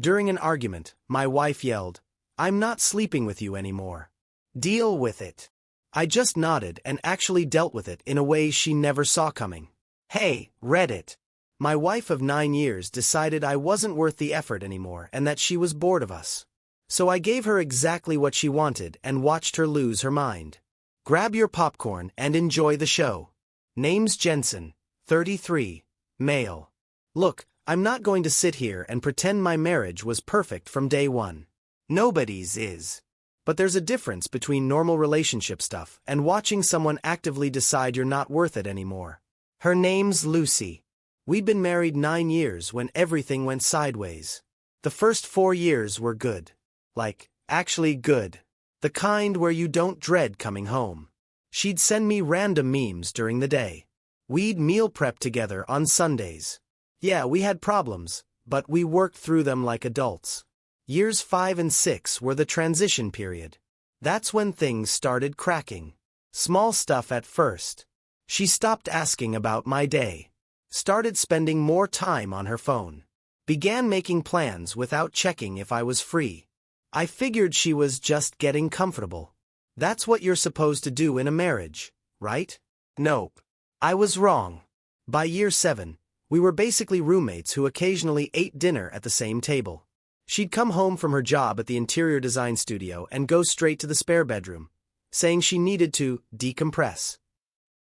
During an argument, my wife yelled, "I'm not sleeping with you anymore. Deal with it." I just nodded and actually dealt with it in a way she never saw coming. Hey, Reddit. My wife of 9 years decided I wasn't worth the effort anymore and that she was bored of us. So I gave her exactly what she wanted and watched her lose her mind. Grab your popcorn and enjoy the show. Name's Jensen, 33, male. Look, I'm not going to sit here and pretend my marriage was perfect from day one. Nobody's is. But there's a difference between normal relationship stuff and watching someone actively decide you're not worth it anymore. Her name's Lucy. We'd been married 9 years when everything went sideways. The first 4 years were good. Like, actually good. The kind where you don't dread coming home. She'd send me random memes during the day. We'd meal prep together on Sundays. Yeah, we had problems, but we worked through them like adults. Years 5 and 6 were the transition period. That's when things started cracking. Small stuff at first. She stopped asking about my day. Started spending more time on her phone. Began making plans without checking if I was free. I figured she was just getting comfortable. That's what you're supposed to do in a marriage, right? Nope. I was wrong. By year 7, we were basically roommates who occasionally ate dinner at the same table. She'd come home from her job at the interior design studio and go straight to the spare bedroom, saying she needed to decompress.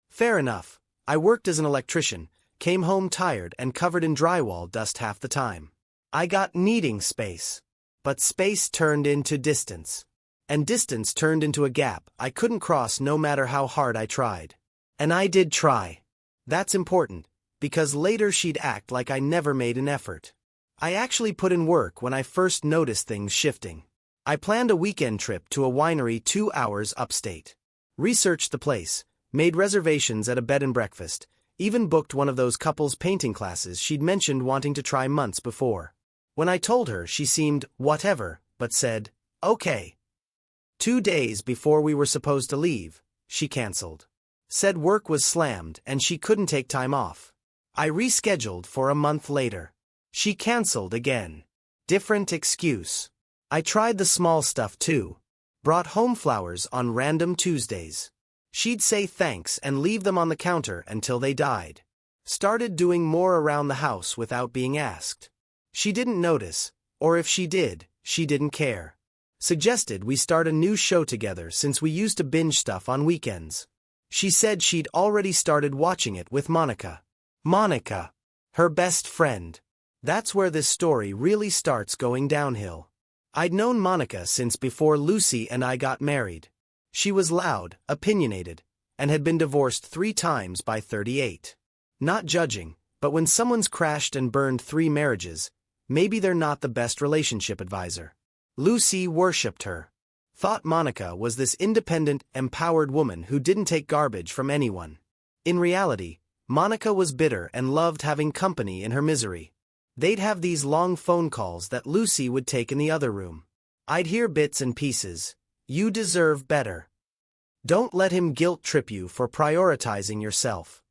Fair enough. I worked as an electrician, came home tired and covered in drywall dust half the time. I got needing space. But space turned into distance. And distance turned into a gap I couldn't cross no matter how hard I tried. And I did try. That's important, because later she'd act like I never made an effort. I actually put in work when I first noticed things shifting. I planned a weekend trip to a winery 2 hours upstate. Researched the place, made reservations at a bed and breakfast, even booked one of those couples painting classes she'd mentioned wanting to try months before. When I told her, she seemed whatever, but said, okay. 2 days before we were supposed to leave, she canceled. Said work was slammed and she couldn't take time off. I rescheduled for a month later. She canceled again. Different excuse. I tried the small stuff too. Brought home flowers on random Tuesdays. She'd say thanks and leave them on the counter until they died. Started doing more around the house without being asked. She didn't notice, or if she did, she didn't care. Suggested we start a new show together since we used to binge stuff on weekends. She said she'd already started watching it with Monica. Monica, her best friend. That's where this story really starts going downhill. I'd known Monica since before Lucy and I got married. She was loud, opinionated, and had been divorced 3 times by 38. Not judging, but when someone's crashed and burned 3 marriages, maybe they're not the best relationship advisor. Lucy worshipped her. Thought Monica was this independent, empowered woman who didn't take garbage from anyone. In reality, Monica was bitter and loved having company in her misery. They'd have these long phone calls that Lucy would take in the other room. I'd hear bits and pieces. You deserve better. Don't let him guilt trip you for prioritizing yourself.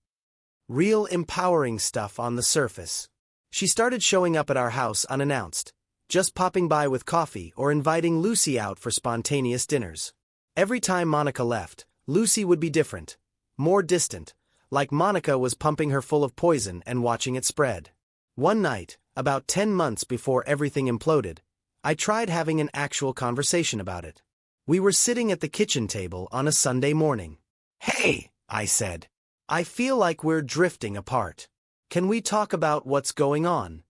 Real empowering stuff on the surface. She started showing up at our house unannounced, just popping by with coffee or inviting Lucy out for spontaneous dinners. Every time Monica left, Lucy would be different, more distant, like Monica was pumping her full of poison and watching it spread. One night, about 10 months before everything imploded, I tried having an actual conversation about it. We were sitting at the kitchen table on a Sunday morning. Hey, I said. I feel like we're drifting apart. Can we talk about what's going on?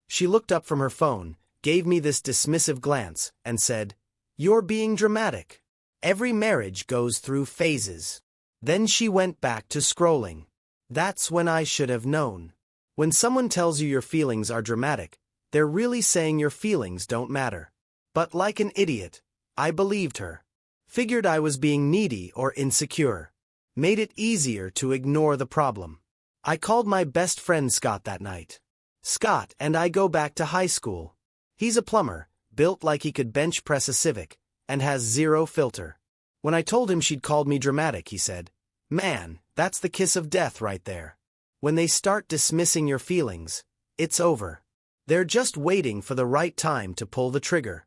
She looked up from her phone, gave me this dismissive glance, and said, "You're being dramatic. Every marriage goes through phases." Then she went back to scrolling. That's when I should have known. When someone tells you your feelings are dramatic, they're really saying your feelings don't matter. But like an idiot, I believed her. Figured I was being needy or insecure. Made it easier to ignore the problem. I called my best friend Scott that night. Scott and I go back to high school. He's a plumber, built like he could bench press a Civic, and has 0 filter. When I told him she'd called me dramatic, he said, "Man, that's the kiss of death right there. When they start dismissing your feelings, it's over. They're just waiting for the right time to pull the trigger.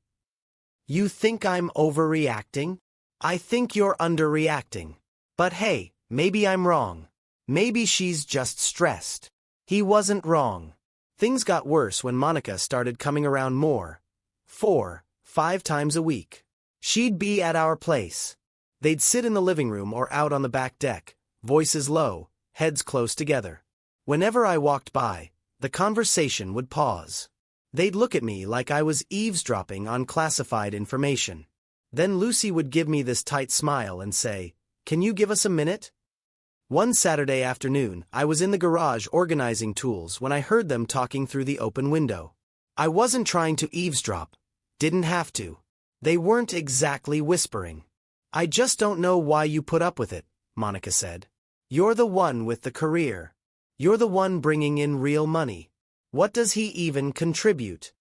You think I'm overreacting? I think you're underreacting. But hey, maybe I'm wrong. Maybe she's just stressed. He wasn't wrong. Things got worse when Monica started coming around more. 4, 5 times a week. She'd be at our place. They'd sit in the living room or out on the back deck, voices low, heads close together. Whenever I walked by, the conversation would pause. They'd look at me like I was eavesdropping on classified information. Then Lucy would give me this tight smile and say, "Can you give us a minute?" One Saturday afternoon, I was in the garage organizing tools when I heard them talking through the open window. I wasn't trying to eavesdrop. Didn't have to. They weren't exactly whispering. "I just don't know why you put up with it," Monica said. "You're the one with the career. You're the one bringing in real money. What does he even contribute?"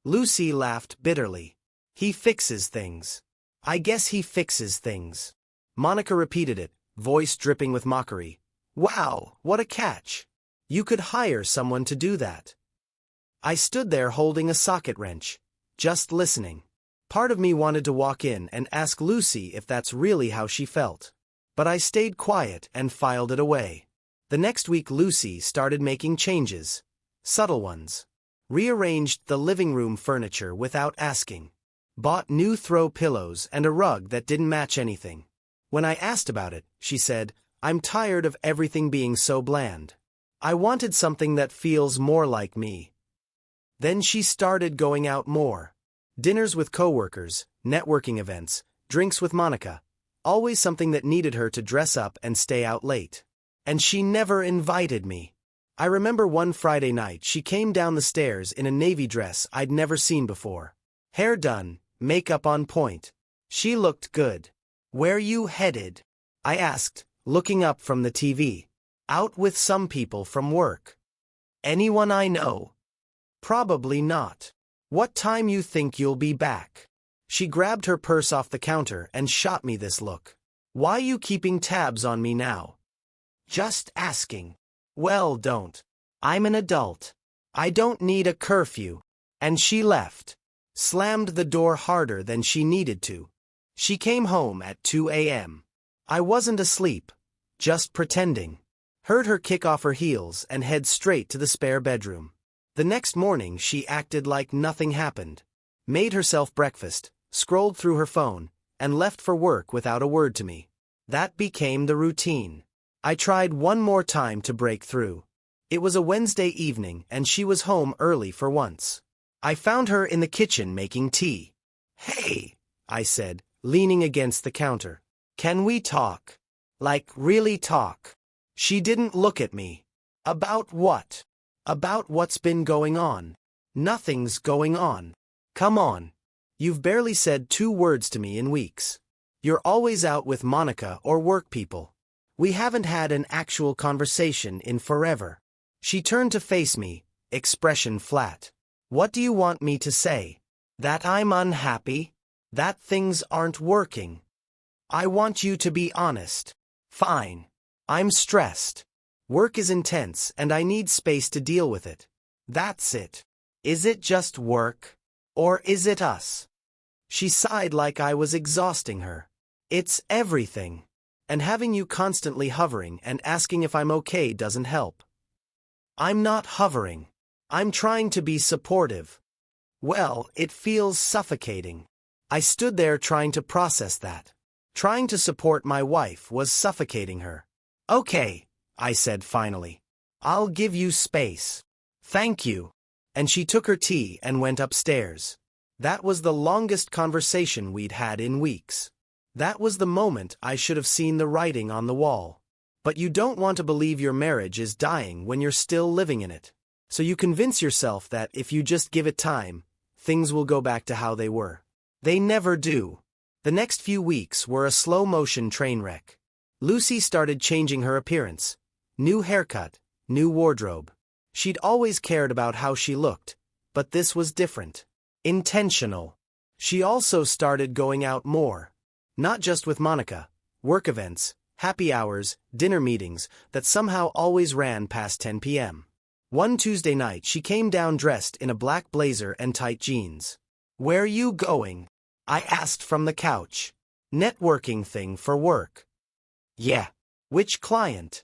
Lucy laughed bitterly. "He fixes things. I guess he fixes things." Monica repeated it, voice dripping with mockery. "Wow, what a catch. You could hire someone to do that." I stood there holding a socket wrench, just listening. Part of me wanted to walk in and ask Lucy if that's really how she felt. But I stayed quiet and filed it away. The next week Lucy started making changes. Subtle ones. Rearranged the living room furniture without asking. Bought new throw pillows and a rug that didn't match anything. When I asked about it, she said, "I'm tired of everything being so bland. I wanted something that feels more like me." Then she started going out more. Dinners with coworkers, networking events, drinks with Monica. Always something that needed her to dress up and stay out late. And she never invited me. I remember one Friday night she came down the stairs in a navy dress I'd never seen before. Hair done, makeup on point. She looked good. "Where you headed?" I asked, looking up from the TV. "Out with some people from work." "Anyone I know?" "Probably not." "What time you think you'll be back?" She grabbed her purse off the counter and shot me this look. "Why you keeping tabs on me now?" "Just asking." "Well, don't. I'm an adult. I don't need a curfew." And she left. Slammed the door harder than she needed to. She came home at 2 a.m. I wasn't asleep. Just pretending. Heard her kick off her heels and head straight to the spare bedroom. The next morning she acted like nothing happened. Made herself breakfast, scrolled through her phone, and left for work without a word to me. That became the routine. I tried one more time to break through. It was a Wednesday evening and she was home early for once. I found her in the kitchen making tea. "Hey," I said, leaning against the counter. "Can we talk? Like, really talk?" She didn't look at me. "About what?" "About what's been going on." "Nothing's going on." "Come on. You've barely said 2 words to me in weeks. You're always out with Monica or work people. We haven't had an actual conversation in forever." She turned to face me, expression flat. "What do you want me to say? That I'm unhappy? That things aren't working? I want you to be honest." "Fine. I'm stressed. Work is intense and I need space to deal with it. That's it. Is it just work? Or is it us?" She sighed like I was exhausting her. "It's everything. And having you constantly hovering and asking if I'm okay doesn't help." "I'm not hovering. I'm trying to be supportive." "Well, it feels suffocating." I stood there trying to process that. Trying to support my wife was suffocating her. "Okay," I said finally. "I'll give you space." "Thank you." And she took her tea and went upstairs. That was the longest conversation we'd had in weeks. That was the moment I should have seen the writing on the wall. But you don't want to believe your marriage is dying when you're still living in it. So you convince yourself that if you just give it time, things will go back to how they were. They never do. The next few weeks were a slow-motion train wreck. Lucy started changing her appearance. New haircut, new wardrobe. She'd always cared about how she looked, but this was different. Intentional. She also started going out more. Not just with Monica. Work events, happy hours, dinner meetings that somehow always ran past 10 p.m. One Tuesday night she came down dressed in a black blazer and tight jeans. "Where you going?" I asked from the couch. "Networking thing for work." "Yeah. Which client?"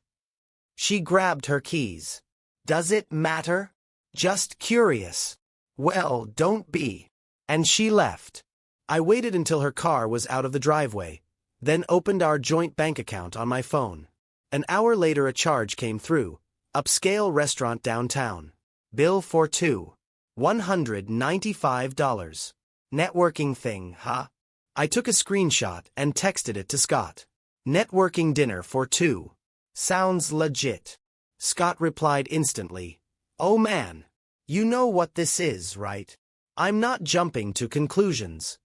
She grabbed her keys. "Does it matter?" "Just curious." "Well, don't be." And she left. I waited until her car was out of the driveway, then opened our joint bank account on my phone. An hour later a charge came through. Upscale restaurant downtown. Bill for $195. Networking thing, huh? I took a screenshot and texted it to Scott. "Networking dinner for two. Sounds legit." Scott replied instantly. "Oh man. You know what this is, right?" "I'm not jumping to conclusions."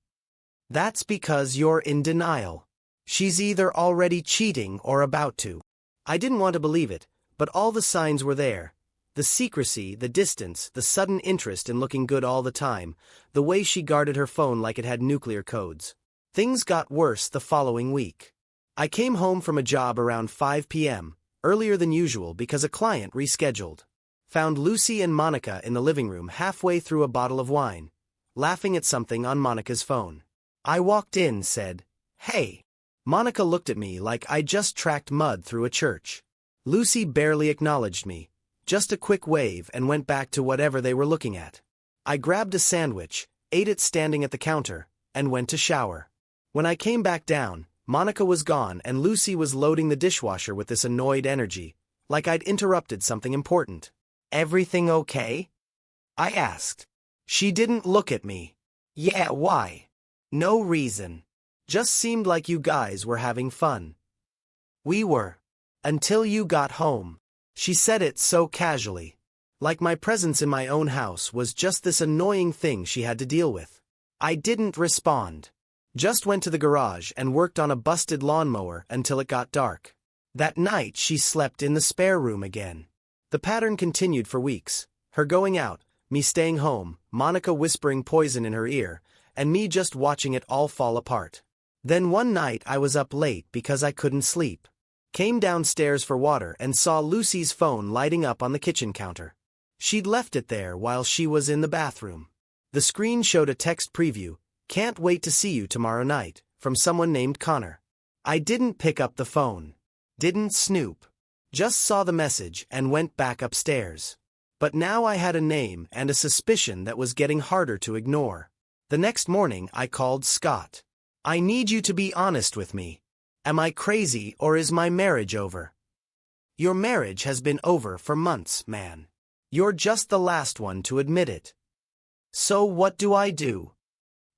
"That's because you're in denial. She's either already cheating or about to." I didn't want to believe it, but all the signs were there. The secrecy, the distance, the sudden interest in looking good all the time, the way she guarded her phone like it had nuclear codes. Things got worse the following week. I came home from a job around 5 p.m., earlier than usual because a client rescheduled. Found Lucy and Monica in the living room halfway through a bottle of wine, laughing at something on Monica's phone. I walked in, said, "Hey." Monica looked at me like I just tracked mud through a church. Lucy barely acknowledged me, just a quick wave, and went back to whatever they were looking at. I grabbed a sandwich, ate it standing at the counter, and went to shower. When I came back down, Monica was gone and Lucy was loading the dishwasher with this annoyed energy, like I'd interrupted something important. "Everything okay?" I asked. She didn't look at me. "Yeah, why?" "No reason. Just seemed like you guys were having fun." "We were. Until you got home." She said it so casually. Like my presence in my own house was just this annoying thing she had to deal with. I didn't respond. Just went to the garage and worked on a busted lawnmower until it got dark. That night she slept in the spare room again. The pattern continued for weeks. Her going out, me staying home, Monica whispering poison in her ear, and me just watching it all fall apart. Then one night I was up late because I couldn't sleep. Came downstairs for water and saw Lucy's phone lighting up on the kitchen counter. She'd left it there while she was in the bathroom. The screen showed a text preview, "Can't wait to see you tomorrow night," from someone named Connor. I didn't pick up the phone. Didn't snoop. Just saw the message and went back upstairs. But now I had a name and a suspicion that was getting harder to ignore. The next morning I called Scott. "I need you to be honest with me. Am I crazy or is my marriage over?" "Your marriage has been over for months, man. You're just the last one to admit it." "So what do I do?"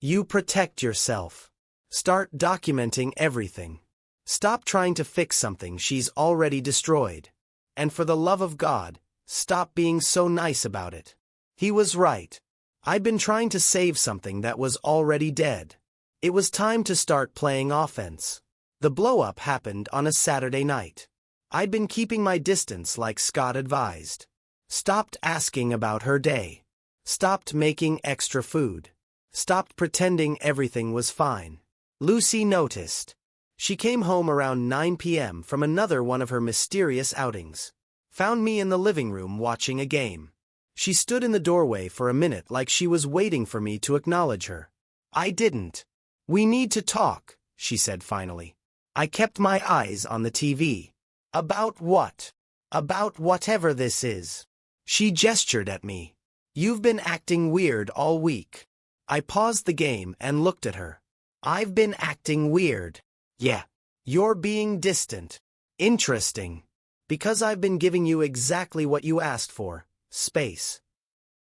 "You protect yourself. Start documenting everything. Stop trying to fix something she's already destroyed. And for the love of God, stop being so nice about it." He was right. I'd been trying to save something that was already dead. It was time to start playing offense. The blow-up happened on a Saturday night. I'd been keeping my distance like Scott advised. Stopped asking about her day. Stopped making extra food. Stopped pretending everything was fine. Lucy noticed. She came home around 9 p.m. from another one of her mysterious outings. Found me in the living room watching a game. She stood in the doorway for a minute like she was waiting for me to acknowledge her. I didn't. "We need to talk," she said finally. I kept my eyes on the TV. "About what?" "About whatever this is." She gestured at me. "You've been acting weird all week." I paused the game and looked at her. "I've been acting weird?" "Yeah. You're being distant." "Interesting. Because I've been giving you exactly what you asked for, space."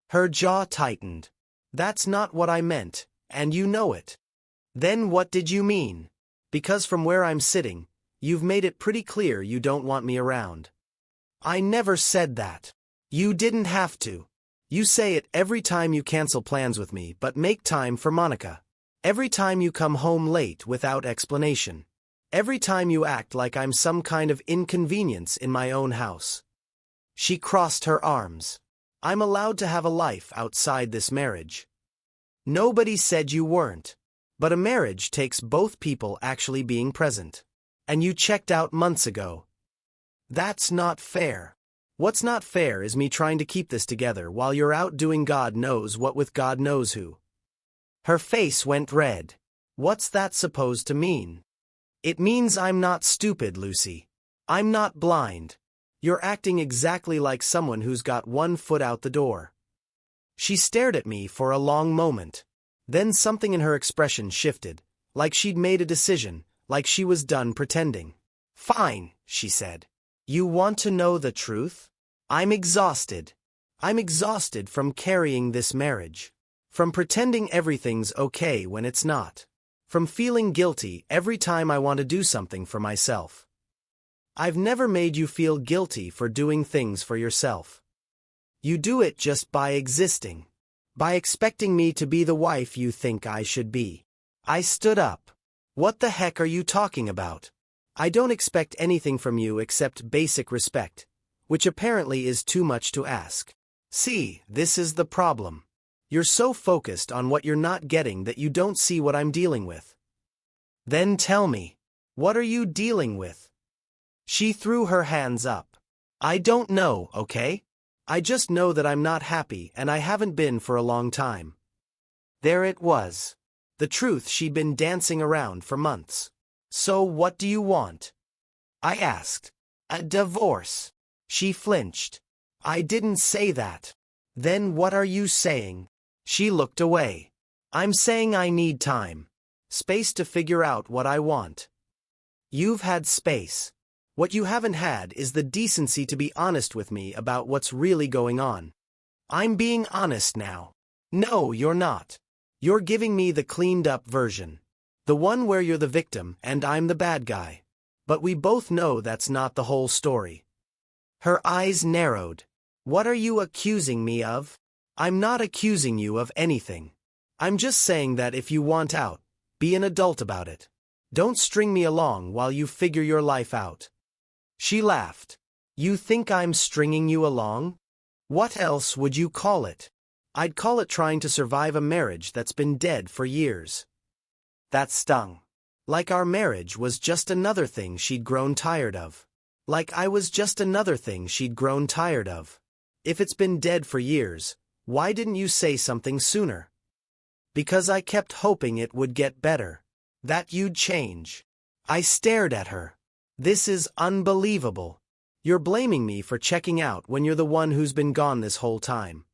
Her jaw tightened. "That's not what I meant, and you know it." "Then what did you mean?" "Because from where I'm sitting, you've made it pretty clear you don't want me around." "I never said that." "You didn't have to. You say it every time you cancel plans with me but make time for Monica. Every time you come home late without explanation. Every time you act like I'm some kind of inconvenience in my own house." She crossed her arms. "I'm allowed to have a life outside this marriage." "Nobody said you weren't. But a marriage takes both people actually being present. And you checked out months ago." "That's not fair." What's not fair is me trying to keep this together while you're out doing God knows what with God knows who. Her face went red. What's that supposed to mean? It means I'm not stupid, Lucy. I'm not blind. You're acting exactly like someone who's got one foot out the door. She stared at me for a long moment. Then something in her expression shifted, like she'd made a decision, like she was done pretending. Fine, she said. You want to know the truth? I'm exhausted. I'm exhausted from carrying this marriage. From pretending everything's okay when it's not. From feeling guilty every time I want to do something for myself. I've never made you feel guilty for doing things for yourself. You do it just by existing. By expecting me to be the wife you think I should be. I stood up. What the heck are you talking about? I don't expect anything from you except basic respect, which apparently is too much to ask. See, this is the problem. You're so focused on what you're not getting that you don't see what I'm dealing with. Then tell me, what are you dealing with? She threw her hands up. I don't know, okay? I just know that I'm not happy and I haven't been for a long time. There it was. The truth she'd been dancing around for months. So what do you want? I asked. A divorce. She flinched. I didn't say that. Then what are you saying? She looked away. I'm saying I need time. Space to figure out what I want. You've had space. What you haven't had is the decency to be honest with me about what's really going on. I'm being honest now. No, you're not. You're giving me the cleaned-up version. The one where you're the victim and I'm the bad guy. But we both know that's not the whole story. Her eyes narrowed. What are you accusing me of? I'm not accusing you of anything. I'm just saying that if you want out, be an adult about it. Don't string me along while you figure your life out. She laughed. You think I'm stringing you along? What else would you call it? I'd call it trying to survive a marriage that's been dead for years. That stung. Like our marriage was just another thing she'd grown tired of. Like I was just another thing she'd grown tired of. If it's been dead for years, why didn't you say something sooner? Because I kept hoping it would get better. That you'd change. I stared at her. This is unbelievable. You're blaming me for checking out when you're the one who's been gone this whole time.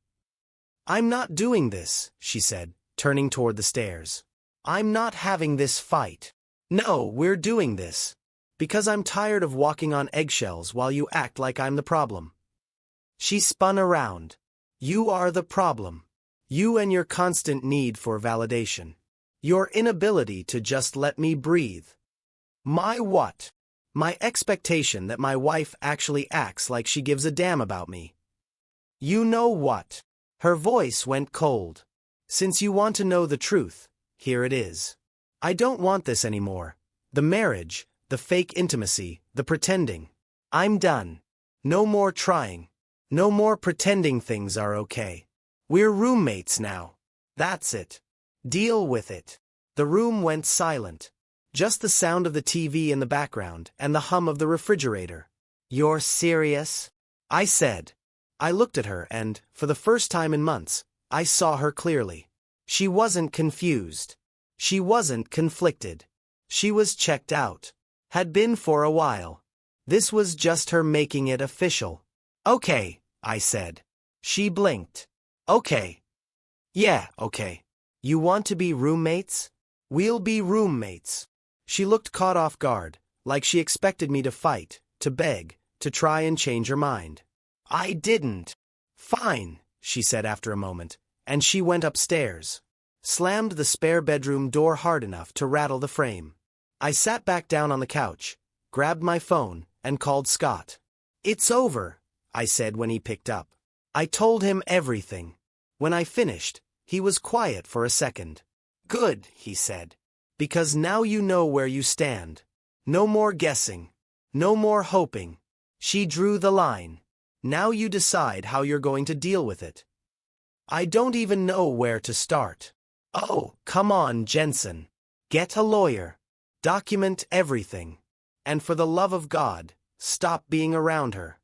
I'm not doing this, she said, turning toward the stairs. I'm not having this fight. No, we're doing this. Because I'm tired of walking on eggshells while you act like I'm the problem. She spun around. You are the problem. You and your constant need for validation. Your inability to just let me breathe. My what? My expectation that my wife actually acts like she gives a damn about me. You know what? Her voice went cold. Since you want to know the truth, here it is. I don't want this anymore. The marriage, the fake intimacy, the pretending. I'm done. No more trying. No more pretending things are okay. We're roommates now. That's it. Deal with it. The room went silent. Just the sound of the TV in the background and the hum of the refrigerator. You're serious? I said. I looked at her and, for the first time in months, I saw her clearly. She wasn't confused. She wasn't conflicted. She was checked out. Had been for a while. This was just her making it official. Okay, I said. She blinked. Okay. Yeah, okay. You want to be roommates? We'll be roommates. She looked caught off guard, like she expected me to fight, to beg, to try and change her mind. I didn't. Fine, she said after a moment, and she went upstairs. Slammed the spare bedroom door hard enough to rattle the frame. I sat back down on the couch, grabbed my phone, and called Scott. It's over, I said when he picked up. I told him everything. When I finished, he was quiet for a second. Good, he said. Because now you know where you stand. No more guessing. No more hoping. She drew the line. Now you decide how you're going to deal with it. I don't even know where to start. Oh, come on, Jensen. Get a lawyer. Document everything. And for the love of God, stop being around her.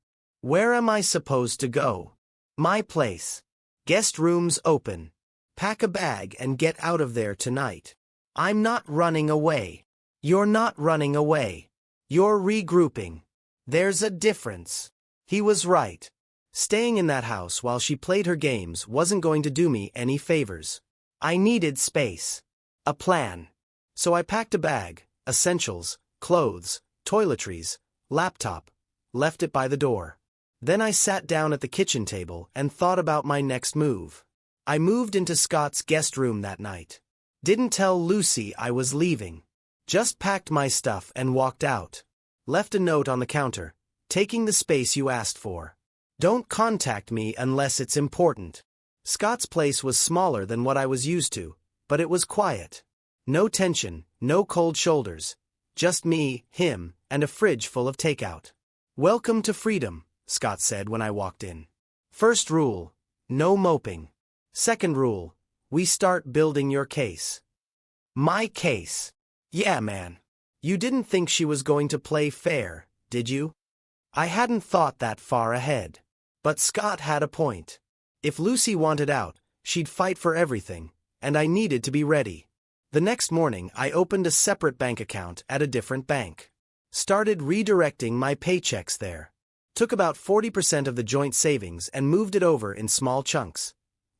Where am I supposed to go? My place. Guest rooms open. Pack a bag and get out of there tonight. I'm not running away. You're not running away. You're regrouping. There's a difference. He was right. Staying in that house while she played her games wasn't going to do me any favors. I needed space. A plan. So I packed a bag, essentials, clothes, toiletries, laptop, left it by the door. Then I sat down at the kitchen table and thought about my next move. I moved into Scott's guest room that night. Didn't tell Lucy I was leaving. Just packed my stuff and walked out. Left a note on the counter, taking the space you asked for. Don't contact me unless it's important. Scott's place was smaller than what I was used to, but it was quiet. No tension, no cold shoulders. Just me, him, and a fridge full of takeout. Welcome to freedom, Scott said when I walked in. First rule, no moping. Second rule, we start building your case. My case. Yeah, man. You didn't think she was going to play fair, did you? I hadn't thought that far ahead. But Scott had a point. If Lucy wanted out, she'd fight for everything, and I needed to be ready. The next morning, I opened a separate bank account at a different bank. Started redirecting my paychecks there. Took about 40% of the joint savings and moved it over in small chunks.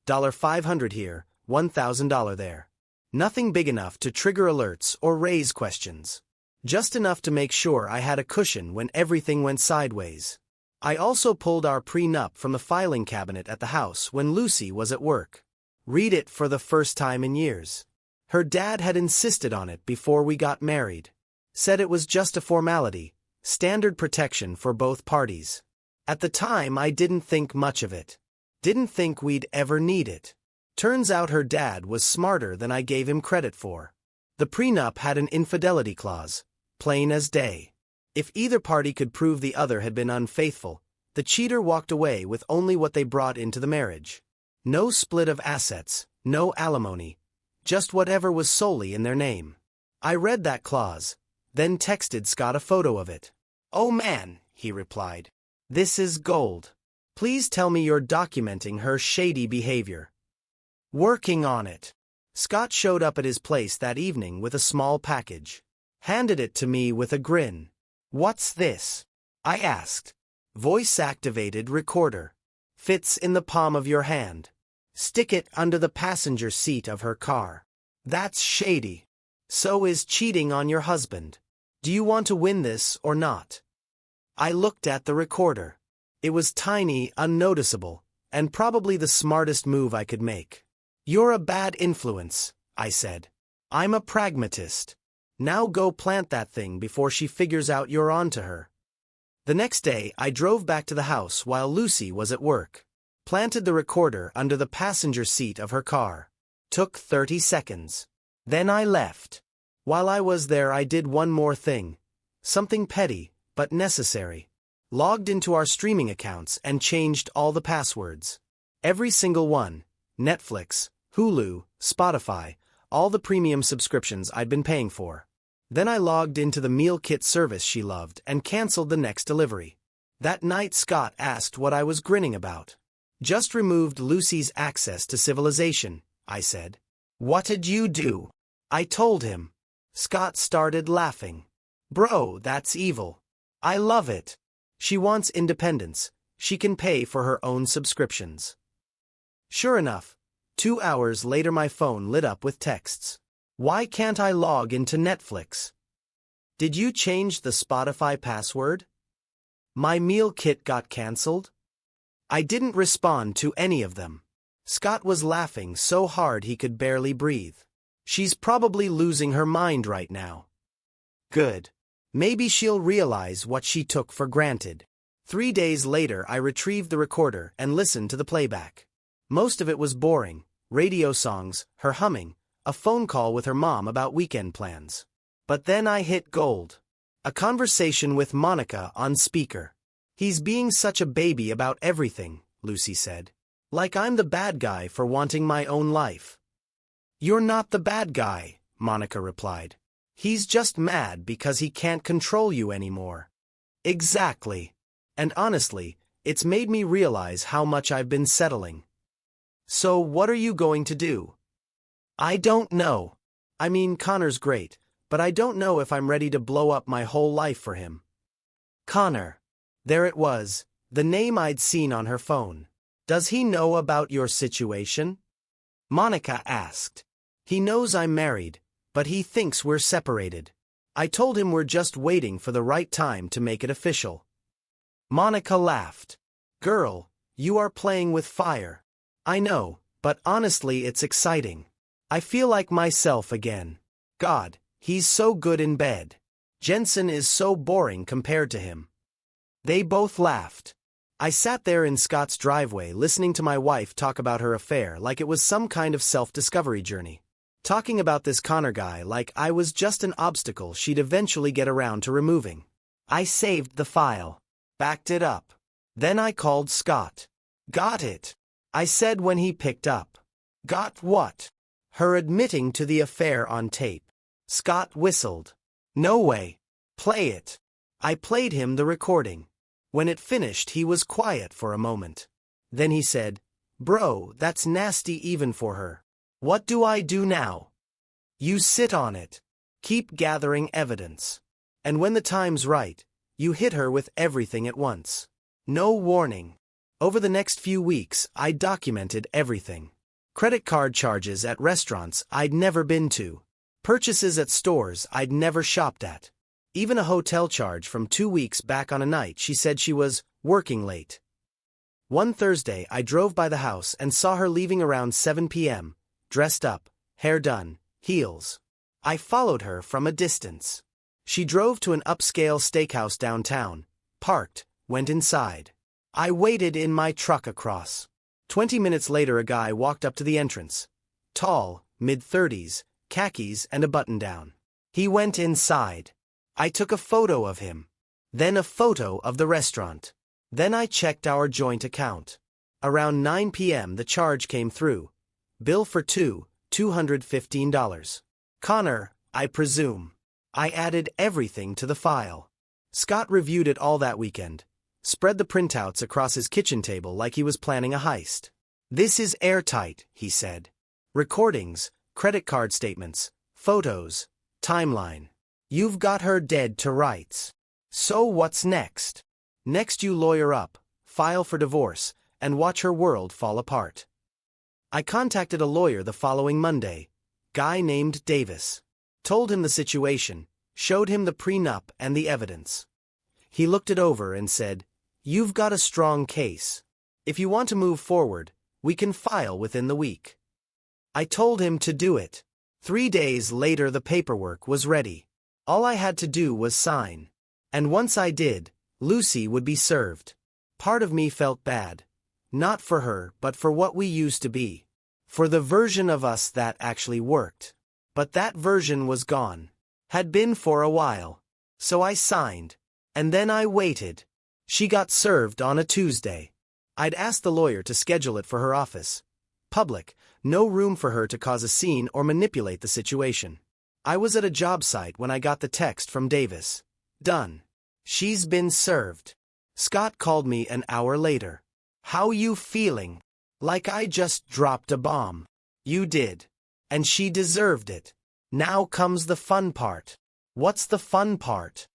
$500 here, $1,000 there. Nothing big enough to trigger alerts or raise questions. Just enough to make sure I had a cushion when everything went sideways. I also pulled our prenup from the filing cabinet at the house when Lucy was at work. Read it for the first time in years. Her dad had insisted on it before we got married. Said it was just a formality, standard protection for both parties. At the time I didn't think much of it. Didn't think we'd ever need it. Turns out her dad was smarter than I gave him credit for. The prenup had an infidelity clause, plain as day. If either party could prove the other had been unfaithful, the cheater walked away with only what they brought into the marriage. No split of assets, no alimony, just whatever was solely in their name. I read that clause, then texted Scott a photo of it. Oh man, he replied. This is gold. Please tell me you're documenting her shady behavior. Working on it. Scott showed up at his place that evening with a small package. Handed it to me with a grin. What's this? I asked. Voice-activated recorder. Fits in the palm of your hand. Stick it under the passenger seat of her car. That's shady. So is cheating on your husband. Do you want to win this or not? I looked at the recorder. It was tiny, unnoticeable, and probably the smartest move I could make. You're a bad influence, I said. I'm a pragmatist. Now go plant that thing before she figures out you're on to her. The next day, I drove back to the house while Lucy was at work. Planted the recorder under the passenger seat of her car. Took 30 seconds. Then I left. While I was there, I did one more thing. Something petty, but necessary. Logged into our streaming accounts and changed all the passwords. Every single one. Netflix, Hulu, Spotify, all the premium subscriptions I'd been paying for. Then I logged into the meal kit service she loved and canceled the next delivery. That night Scott asked what I was grinning about. Just removed Lucy's access to civilization, I said. What did you do? I told him. Scott started laughing. Bro, that's evil. I love it. She wants independence. She can pay for her own subscriptions. Sure enough, 2 hours later my phone lit up with texts. Why can't I log into Netflix? Did you change the Spotify password? My meal kit got canceled? I didn't respond to any of them. Scott was laughing so hard he could barely breathe. She's probably losing her mind right now. Good. Maybe she'll realize what she took for granted. 3 days later I retrieved the recorder and listened to the playback. Most of it was boring, radio songs, her humming, a phone call with her mom about weekend plans. But then I hit gold. A conversation with Monica on speaker. He's being such a baby about everything, Lucy said. Like I'm the bad guy for wanting my own life. You're not the bad guy, Monica replied. He's just mad because he can't control you anymore. Exactly. And honestly, It's made me realize how much I've been settling. So what are you going to do? I don't know. I mean, Connor's great, but I don't know if I'm ready to blow up my whole life for him. Connor. There it was, the name I'd seen on her phone. Does he know about your situation? Monica asked. He knows I'm married, but he thinks we're separated. I told him we're just waiting for the right time to make it official. Monica laughed. Girl, you are playing with fire. I know, but honestly it's exciting. I feel like myself again. God, he's so good in bed. Jensen is so boring compared to him. They both laughed. I sat there in Scott's driveway listening to my wife talk about her affair like it was some kind of self-discovery journey. Talking about this Connor guy like I was just an obstacle she'd eventually get around to removing. I saved the file. Backed it up. Then I called Scott. Got it, I said when he picked up. Got what? Her admitting to the affair on tape. Scott whistled. No way. Play it. I played him the recording. When it finished, he was quiet for a moment. Then he said, Bro, that's nasty even for her. What do I do now? You sit on it. Keep gathering evidence. And when the time's right, you hit her with everything at once. No warning. Over the next few weeks, I documented everything. Credit card charges at restaurants I'd never been to. Purchases at stores I'd never shopped at. Even a hotel charge from 2 weeks back on a night she said she was working late. One Thursday I drove by the house and saw her leaving around 7 p.m., dressed up, hair done, heels. I followed her from a distance. She drove to an upscale steakhouse downtown, parked, went inside. I waited in my truck across. 20 minutes later a guy walked up to the entrance. Tall, mid-30s, khakis and a button-down. He went inside. I took a photo of him. Then a photo of the restaurant. Then I checked our joint account. Around 9 p.m. the charge came through. Bill for $215. Connor, I presume. I added everything to the file. Scott reviewed it all that weekend. Spread the printouts across his kitchen table like he was planning a heist. This is airtight, he said. Recordings, credit card statements, photos, timeline. You've got her dead to rights. So what's next? Next you lawyer up, file for divorce, and watch her world fall apart. I contacted a lawyer the following Monday, guy named Davis. Told him the situation, showed him the prenup and the evidence. He looked it over and said, You've got a strong case. If you want to move forward, we can file within the week. I told him to do it. 3 days later the paperwork was ready. All I had to do was sign. And once I did, Lucy would be served. Part of me felt bad. Not for her, but for what we used to be. For the version of us that actually worked. But that version was gone. Had been for a while. So I signed. And then I waited. She got served on a Tuesday. I'd asked the lawyer to schedule it for her office. Public, no room for her to cause a scene or manipulate the situation. I was at a job site when I got the text from Davis. Done. She's been served. Scott called me an hour later. How you feeling? Like I just dropped a bomb. You did. And she deserved it. Now comes the fun part. What's the fun part?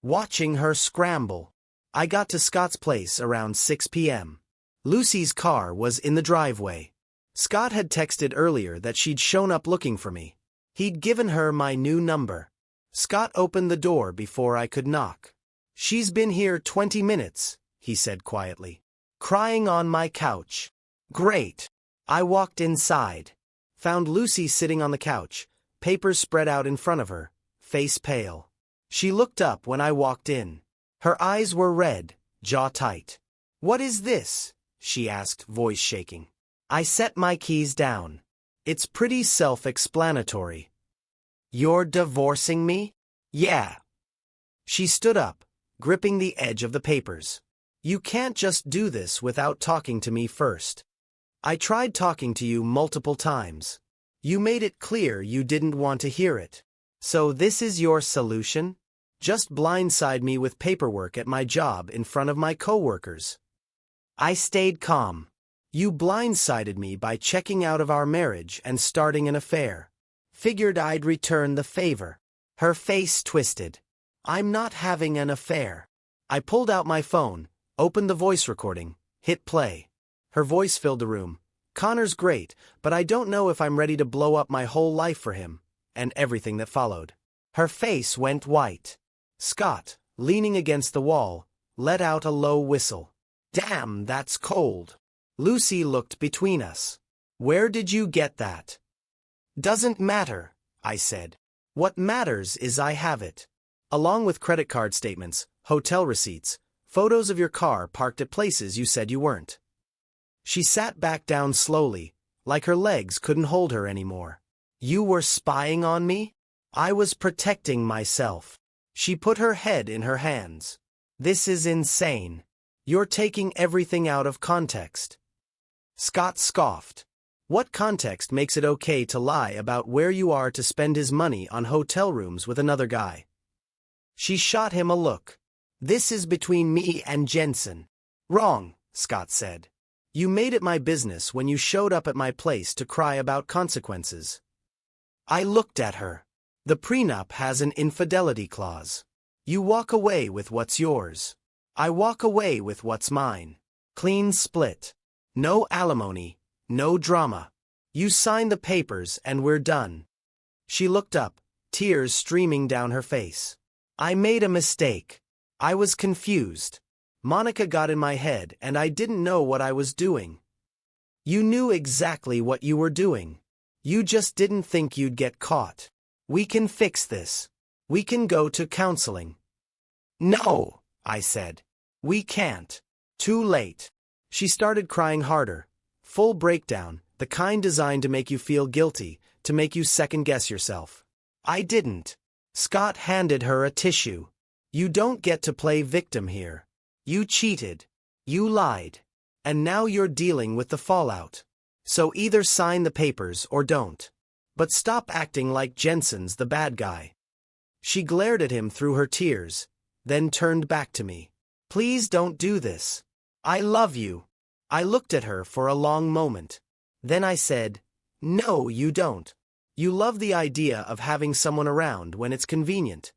Watching her scramble. I got to Scott's place around 6 p.m. Lucy's car was in the driveway. Scott had texted earlier that she'd shown up looking for me. He'd given her my new number. Scott opened the door before I could knock. She's been here 20 minutes, he said quietly. Crying on my couch. Great. I walked inside. Found Lucy sitting on the couch, papers spread out in front of her, face pale. She looked up when I walked in. Her eyes were red, jaw tight. What is this? She asked, voice shaking. I set my keys down. It's pretty self-explanatory. You're divorcing me? Yeah. She stood up, gripping the edge of the papers. You can't just do this without talking to me first. I tried talking to you multiple times. You made it clear you didn't want to hear it. So this is your solution? Just blindside me with paperwork at my job in front of my coworkers. I stayed calm. You blindsided me by checking out of our marriage and starting an affair. Figured I'd return the favor. Her face twisted. I'm not having an affair. I pulled out my phone, opened the voice recording, hit play. Her voice filled the room. Connor's great, but I don't know if I'm ready to blow up my whole life for him, and everything that followed. Her face went white. Scott, leaning against the wall, let out a low whistle. Damn, that's cold. Lucy looked between us. Where did you get that? Doesn't matter, I said. What matters is I have it. Along with credit card statements, hotel receipts, photos of your car parked at places you said you weren't. She sat back down slowly, like her legs couldn't hold her anymore. You were spying on me? I was protecting myself. She put her head in her hands. This is insane. You're taking everything out of context. Scott scoffed. What context makes it okay to lie about where you are to spend his money on hotel rooms with another guy? She shot him a look. This is between me and Jensen. Wrong, Scott said. You made it my business when you showed up at my place to cry about consequences. I looked at her. The prenup has an infidelity clause. You walk away with what's yours. I walk away with what's mine. Clean split. No alimony, no drama. You sign the papers and we're done. She looked up, tears streaming down her face. I made a mistake. I was confused. Monica got in my head and I didn't know what I was doing. You knew exactly what you were doing. You just didn't think you'd get caught. We can fix this. We can go to counseling. No, I said. We can't. Too late. She started crying harder. Full breakdown, the kind designed to make you feel guilty, to make you second-guess yourself. I didn't. Scott handed her a tissue. You don't get to play victim here. You cheated. You lied. And now you're dealing with the fallout. So either sign the papers or don't. But stop acting like Jensen's the bad guy. She glared at him through her tears, then turned back to me. Please don't do this. I love you. I looked at her for a long moment. Then I said, no, you don't. You love the idea of having someone around when it's convenient.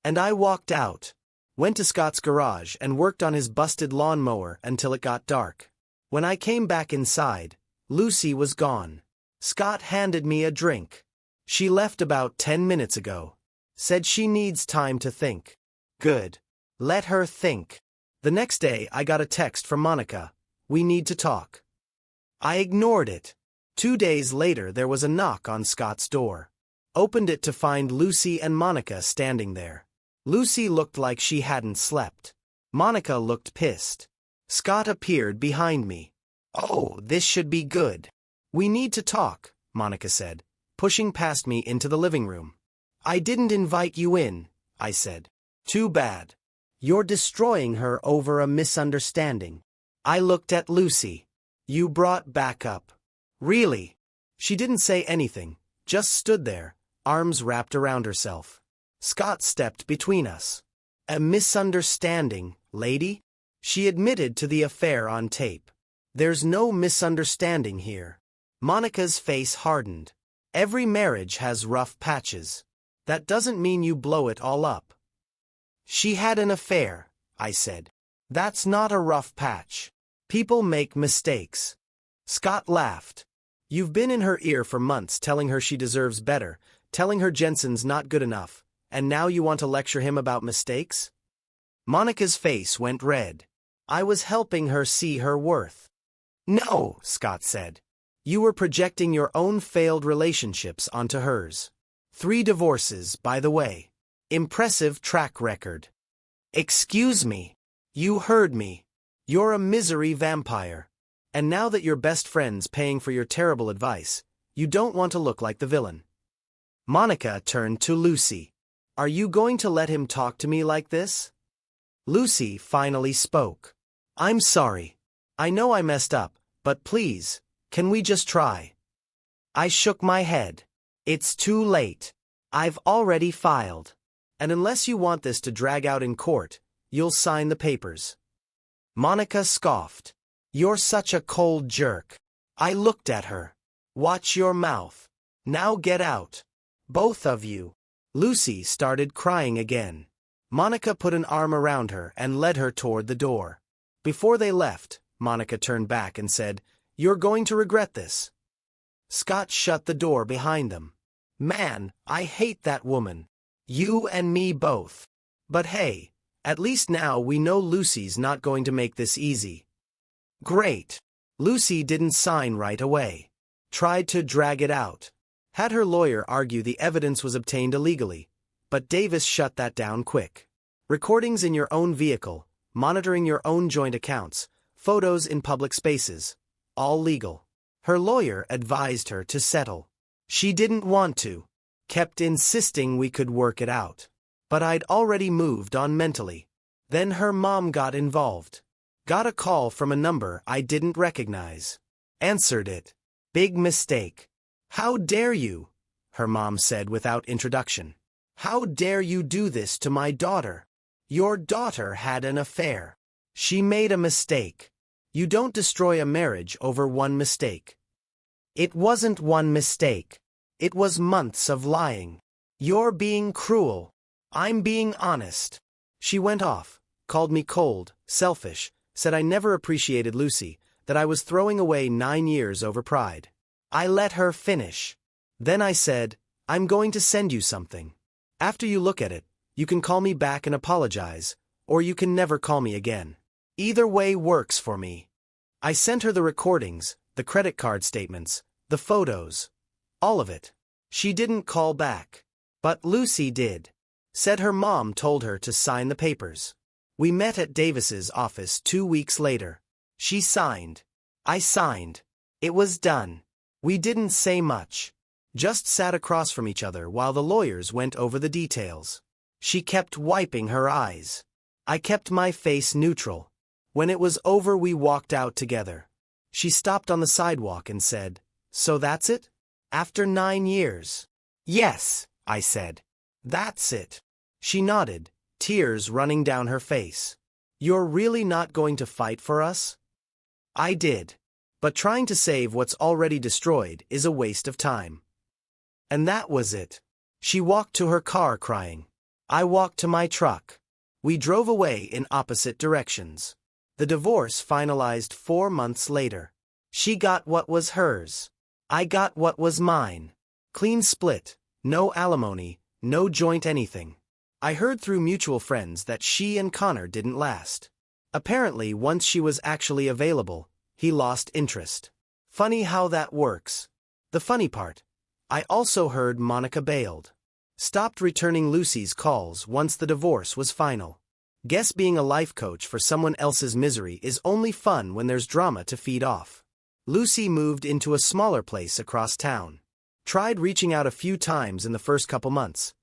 And I walked out, went to Scott's garage and worked on his busted lawnmower until it got dark. When I came back inside, Lucy was gone. Scott handed me a drink. She left about 10 minutes ago. Said she needs time to think. Good. Let her think. The next day I got a text from Monica. We need to talk. I ignored it. 2 days later there was a knock on Scott's door. Opened it to find Lucy and Monica standing there. Lucy looked like she hadn't slept. Monica looked pissed. Scott appeared behind me. Oh, this should be good. We need to talk, Monica said, pushing past me into the living room. I didn't invite you in, I said. Too bad. You're destroying her over a misunderstanding. I looked at Lucy. You brought backup. Really? She didn't say anything, just stood there, arms wrapped around herself. Scott stepped between us. A misunderstanding, lady? She admitted to the affair on tape. There's no misunderstanding here. Monica's face hardened. Every marriage has rough patches. That doesn't mean you blow it all up. She had an affair, I said. That's not a rough patch. People make mistakes. Scott laughed. You've been in her ear for months telling her she deserves better, telling her Jensen's not good enough, and now you want to lecture him about mistakes? Monica's face went red. I was helping her see her worth. No, Scott said. You were projecting your own failed relationships onto hers. 3 divorces, by the way. Impressive track record. Excuse me. You heard me. You're a misery vampire. And now that your best friend's paying for your terrible advice, you don't want to look like the villain. Monica turned to Lucy. Are you going to let him talk to me like this? Lucy finally spoke. I'm sorry. I know I messed up, but please, can we just try? I shook my head. It's too late. I've already filed. And unless you want this to drag out in court, you'll sign the papers. Monica scoffed. You're such a cold jerk. I looked at her. Watch your mouth. Now get out. Both of you. Lucy started crying again. Monica put an arm around her and led her toward the door. Before they left, Monica turned back and said, "You're going to regret this." Scott shut the door behind them. "Man, I hate that woman. You and me both. But hey, at least now we know Lucy's not going to make this easy." Great. Lucy didn't sign right away. Tried to drag it out. Had her lawyer argue the evidence was obtained illegally, but Davis shut that down quick. Recordings in your own vehicle, monitoring your own joint accounts, photos in public spaces, all legal. Her lawyer advised her to settle. She didn't want to. Kept insisting we could work it out. But I'd already moved on mentally. Then her mom got involved. Got a call from a number I didn't recognize. Answered it. Big mistake. "How dare you?" her mom said without introduction. "How dare you do this to my daughter? Your daughter had an affair. She made a mistake. You don't destroy a marriage over one mistake." It wasn't one mistake. It was months of lying. "You're being cruel. I'm being honest." She went off, called me cold, selfish, said I never appreciated Lucy, that I was throwing away 9 years over pride. I let her finish. Then I said, "I'm going to send you something. After you look at it, you can call me back and apologize, or you can never call me again. Either way works for me." I sent her the recordings, the credit card statements, the photos. All of it. She didn't call back. But Lucy did. Said her mom told her to sign the papers. We met at Davis's office 2 weeks later. She signed. I signed. It was done. We didn't say much. Just sat across from each other while the lawyers went over the details. She kept wiping her eyes. I kept my face neutral. When it was over, we walked out together. She stopped on the sidewalk and said, "So that's it? After 9 years?" "Yes," I said. "That's it." She nodded, tears running down her face. "You're really not going to fight for us?" I did. But trying to save what's already destroyed is a waste of time. And that was it. She walked to her car crying. I walked to my truck. We drove away in opposite directions. The divorce finalized 4 months later. She got what was hers. I got what was mine. Clean split, no alimony, no joint anything. I heard through mutual friends that she and Connor didn't last. Apparently, once she was actually available, he lost interest. Funny how that works. The funny part, I also heard Monica bailed. Stopped returning Lucy's calls once the divorce was final. Guess being a life coach for someone else's misery is only fun when there's drama to feed off. Lucy moved into a smaller place across town. Tried reaching out a few times in the first couple months.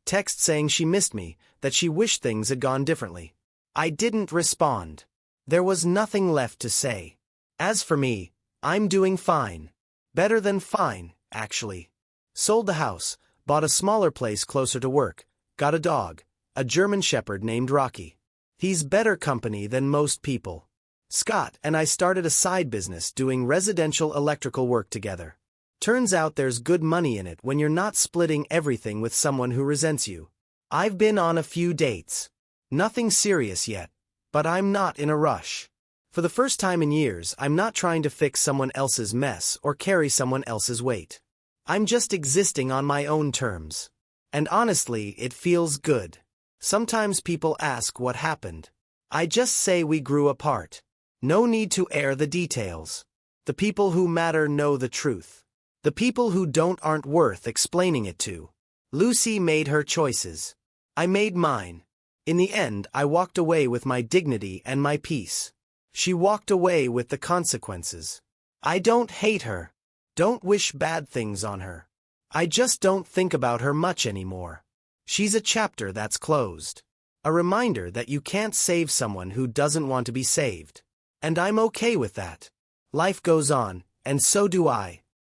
Text saying she missed me, that she wished things had gone differently. I didn't respond. There was nothing left to say. As for me, I'm doing fine. Better than fine, actually. Sold the house, bought a smaller place closer to work, got a dog, a German Shepherd named Rocky. He's better company than most people. Scott and I started a side business doing residential electrical work together. Turns out there's good money in it when you're not splitting everything with someone who resents you. I've been on a few dates. Nothing serious yet, but I'm not in a rush. For the first time in years, I'm not trying to fix someone else's mess or carry someone else's weight. I'm just existing on my own terms. And honestly, it feels good. Sometimes people ask what happened. I just say we grew apart. No need to air the details. The people who matter know the truth. The people who don't aren't worth explaining it to. Lucy made her choices. I made mine. In the end, I walked away with my dignity and my peace. She walked away with the consequences. I don't hate her. Don't wish bad things on her. I just don't think about her much anymore. She's a chapter that's closed. A reminder that you can't save someone who doesn't want to be saved. And I'm okay with that. Life goes on, and so do I.